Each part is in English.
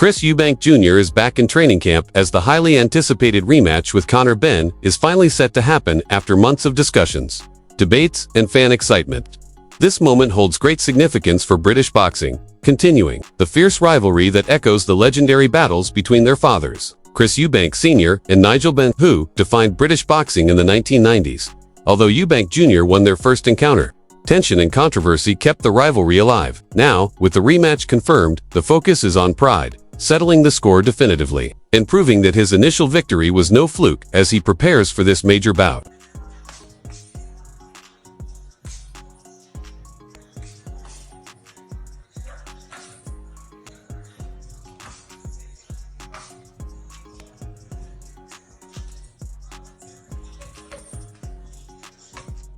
Chris Eubank Jr. is back in training camp as the highly anticipated rematch with Conor Benn is finally set to happen after months of discussions, debates, and fan excitement. This moment holds great significance for British boxing, continuing the fierce rivalry that echoes the legendary battles between their fathers, Chris Eubank Sr. and Nigel Benn, who defined British boxing in the 1990s. Although Eubank Jr. won their first encounter, tension and controversy kept the rivalry alive. Now, with the rematch confirmed, the focus is on pride, settling the score definitively, and proving that his initial victory was no fluke as he prepares for this major bout.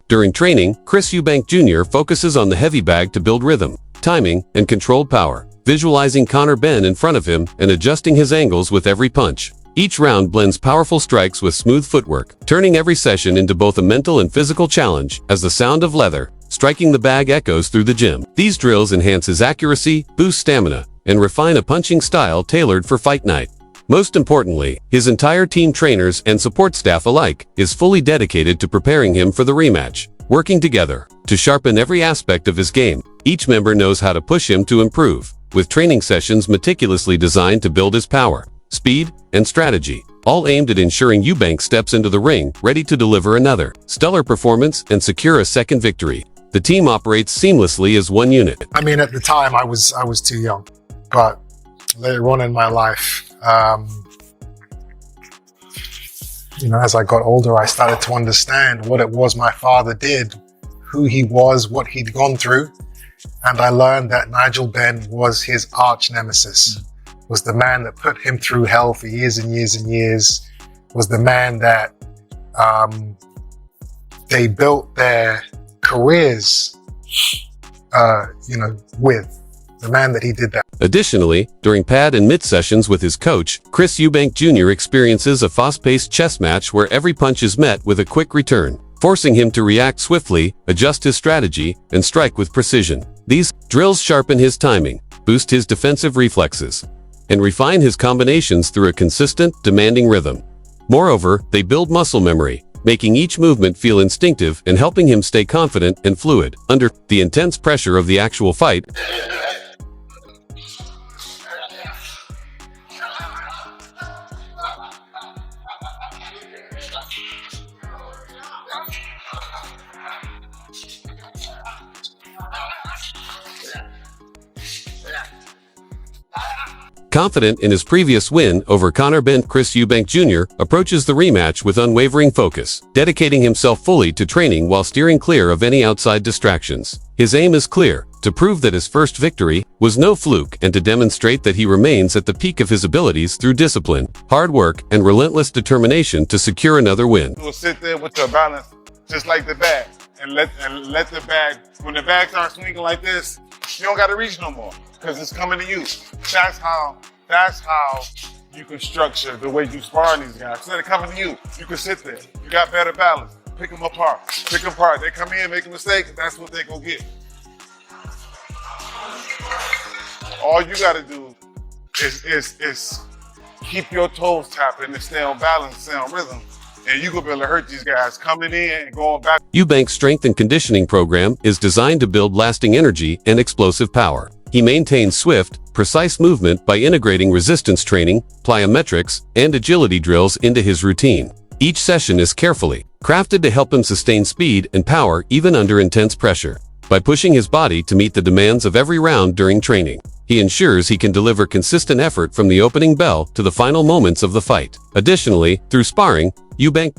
During training, Chris Eubank Jr. focuses on the heavy bag to build rhythm, timing, and controlled power, visualizing Conor Benn in front of him and adjusting his angles with every punch. Each round blends powerful strikes with smooth footwork, turning every session into both a mental and physical challenge as the sound of leather striking the bag echoes through the gym. These drills enhance his accuracy, boost stamina, and refine a punching style tailored for fight night. Most importantly, his entire team, trainers and support staff alike, is fully dedicated to preparing him for the rematch, working together to sharpen every aspect of his game. Each member knows how to push him to improve, with training sessions meticulously designed to build his power, speed, and strategy, all aimed at ensuring Eubank steps into the ring ready to deliver another stellar performance and secure a second victory. The team operates seamlessly as one unit. I mean, at the time I was too young, but later on in my life, as I got older, I started to understand what it was my father did, who he was, what he'd gone through. And I learned that Nigel Benn was his arch nemesis, was the man that put him through hell for years and years and years, was the man that they built their careers, with. The man that he did that. Additionally, during pad and mid sessions with his coach, Chris Eubank Jr. experiences a fast-paced chess match where every punch is met with a quick return, forcing him to react swiftly, adjust his strategy, and strike with precision. These drills sharpen his timing, boost his defensive reflexes, and refine his combinations through a consistent, demanding rhythm. Moreover, they build muscle memory, making each movement feel instinctive and helping him stay confident and fluid under the intense pressure of the actual fight. Confident in his previous win over Conor Benn, Chris Eubank Jr. approaches the rematch with unwavering focus, dedicating himself fully to training while steering clear of any outside distractions. His aim is clear: to prove that his first victory was no fluke and to demonstrate that he remains at the peak of his abilities through discipline, hard work, and relentless determination to secure another win. You will sit there with your balance, just like the bag, and let the bag, when the bag starts swinging like this, you don't got to reach no more, because it's coming to you. That's how you can structure the way you spar these guys. Instead of coming to you, you can sit there. You got better balance. Pick them apart. Pick them apart. They come in, make a mistake, that's what they gonna get. All you gotta do is keep your toes tapping and stay on balance, stay on rhythm. And you gonna be able to hurt these guys coming in and going back. Eubank's strength and conditioning program is designed to build lasting energy and explosive power. He maintains swift, precise movement by integrating resistance training, plyometrics, and agility drills into his routine. Each session is carefully crafted to help him sustain speed and power even under intense pressure. By pushing his body to meet the demands of every round during training, he ensures he can deliver consistent effort from the opening bell to the final moments of the fight. Additionally, through sparring, Eubank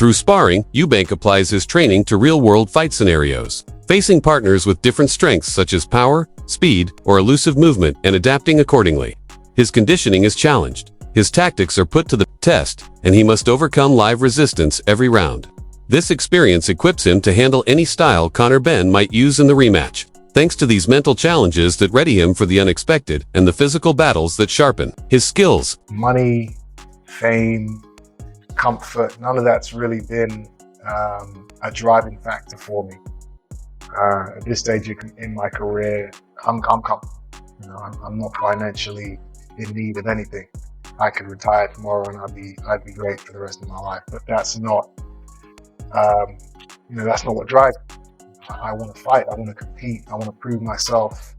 Through sparring, Eubank applies his training to real-world fight scenarios, facing partners with different strengths such as power, speed, or elusive movement and adapting accordingly. His conditioning is challenged. His tactics are put to the test, and he must overcome live resistance every round. This experience equips him to handle any style Conor Benn might use in the rematch, thanks to these mental challenges that ready him for the unexpected and the physical battles that sharpen his skills. Money, fame, comfort, none of that's really been a driving factor for me. At this stage in my career, I'm comfortable. You know, I'm not financially in need of anything. I could retire tomorrow and I'd be great for the rest of my life. But that's not, that's not what drives me. I want to fight. I want to compete. I want to prove myself.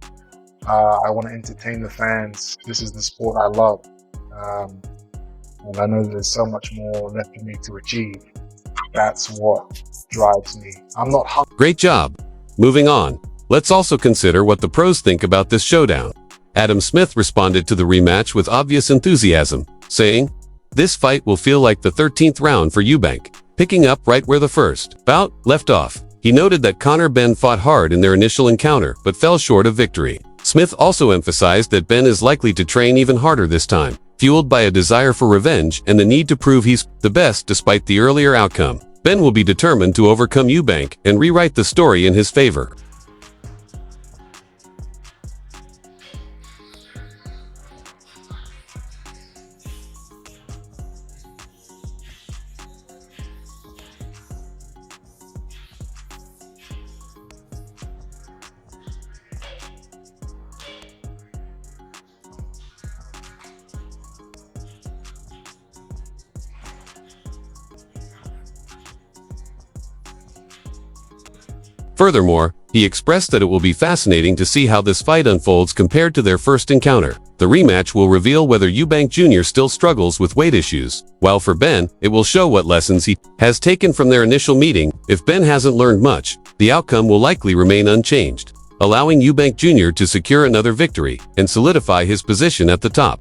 I want to entertain the fans. This is the sport I love. And I know there's so much more left for me to achieve. That's what drives me. I'm not hungry. Great job. Moving on, let's also consider what the pros think about this showdown. Adam Smith responded to the rematch with obvious enthusiasm, saying, "This fight will feel like the 13th round for Eubank, picking up right where the first bout left off." He noted that Conor Benn fought hard in their initial encounter but fell short of victory. Smith also emphasized that Benn is likely to train even harder this time, fueled by a desire for revenge and the need to prove he's the best despite the earlier outcome. Benn will be determined to overcome Eubank and rewrite the story in his favor. Furthermore, he expressed that it will be fascinating to see how this fight unfolds compared to their first encounter. The rematch will reveal whether Eubank Jr. still struggles with weight issues, while for Benn, it will show what lessons he has taken from their initial meeting. If Benn hasn't learned much, the outcome will likely remain unchanged, allowing Eubank Jr. to secure another victory and solidify his position at the top.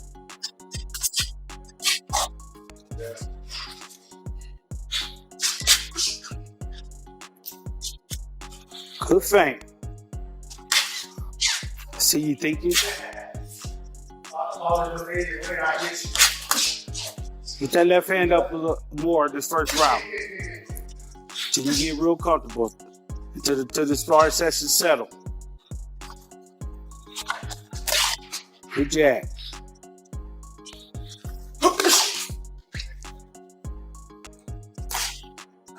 Good thing. See you thinking. Get that left hand up a little more this first round. Till you get real comfortable. Until the sparring session settle. Good jab.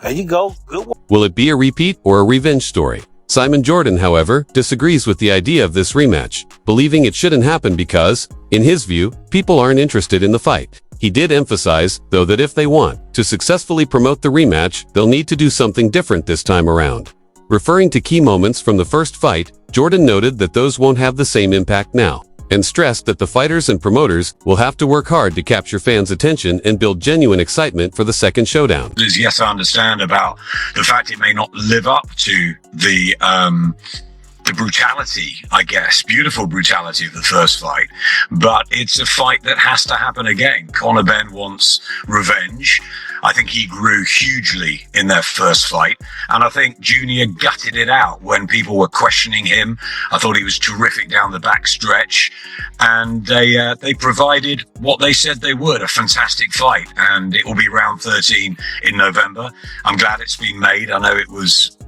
There you go. Good one. Will it be a repeat or a revenge story? Simon Jordan, however, disagrees with the idea of this rematch, believing it shouldn't happen because, in his view, people aren't interested in the fight. He did emphasize, though, that if they want to successfully promote the rematch, they'll need to do something different this time around. Referring to key moments from the first fight, Jordan noted that those won't have the same impact now, and stressed that the fighters and promoters will have to work hard to capture fans' attention and build genuine excitement for the second showdown. Yes, I understand about the fact it may not live up to the brutality, I guess, beautiful brutality of the first fight, but it's a fight that has to happen again. Conor Benn wants revenge. I think he grew hugely in their first fight, and I think Junior gutted it out when people were questioning him. I thought he was terrific down the back stretch, and they provided what they said they would, a fantastic fight, and it will be round 13 in November. I'm glad it's been made. I know it was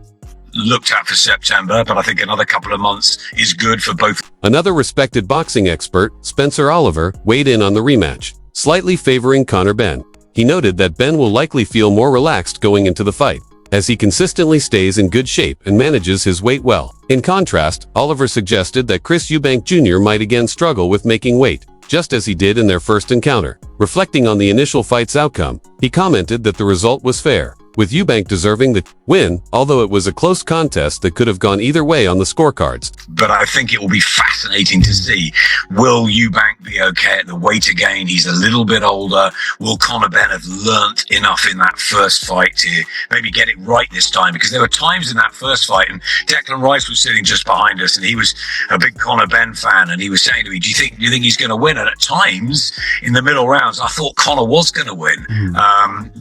looked at for September, but I think another couple of months is good for both. Another respected boxing expert, Spencer Oliver, weighed in on the rematch, slightly favoring Conor Benn. He noted that Benn will likely feel more relaxed going into the fight, as he consistently stays in good shape and manages his weight well. In contrast, Oliver suggested that Chris Eubank Jr. might again struggle with making weight, just as he did in their first encounter. Reflecting on the initial fight's outcome, he commented that the result was fair, with Eubank deserving the win, although it was a close contest that could have gone either way on the scorecards. But I think it will be fascinating to see, will Eubank be okay at the weight again? He's a little bit older. Will Conor Benn have learnt enough in that first fight to maybe get it right this time? Because there were times in that first fight, and Declan Rice was sitting just behind us, and he was a big Conor Benn fan, and he was saying to me, do you think he's going to win? And at times, in the middle rounds, I thought Conor was going to win.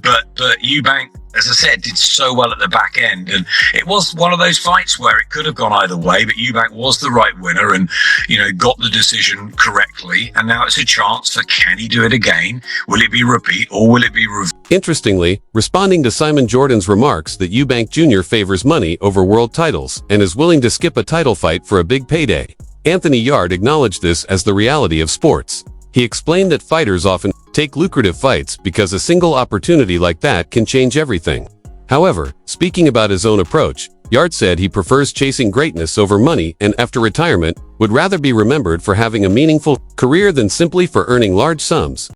But Eubank as I said, did so well at the back end. And it was one of those fights where it could have gone either way, but Eubank was the right winner and, got the decision correctly. And now it's a chance for, can he do it again? Will it be repeat or will it be revenge? Interestingly, responding to Simon Jordan's remarks that Eubank Jr. favors money over world titles and is willing to skip a title fight for a big payday, Anthony Yarde acknowledged this as the reality of sports. He explained that fighters often take lucrative fights because a single opportunity like that can change everything. However, speaking about his own approach, Yarde said he prefers chasing greatness over money and after retirement would rather be remembered for having a meaningful career than simply for earning large sums.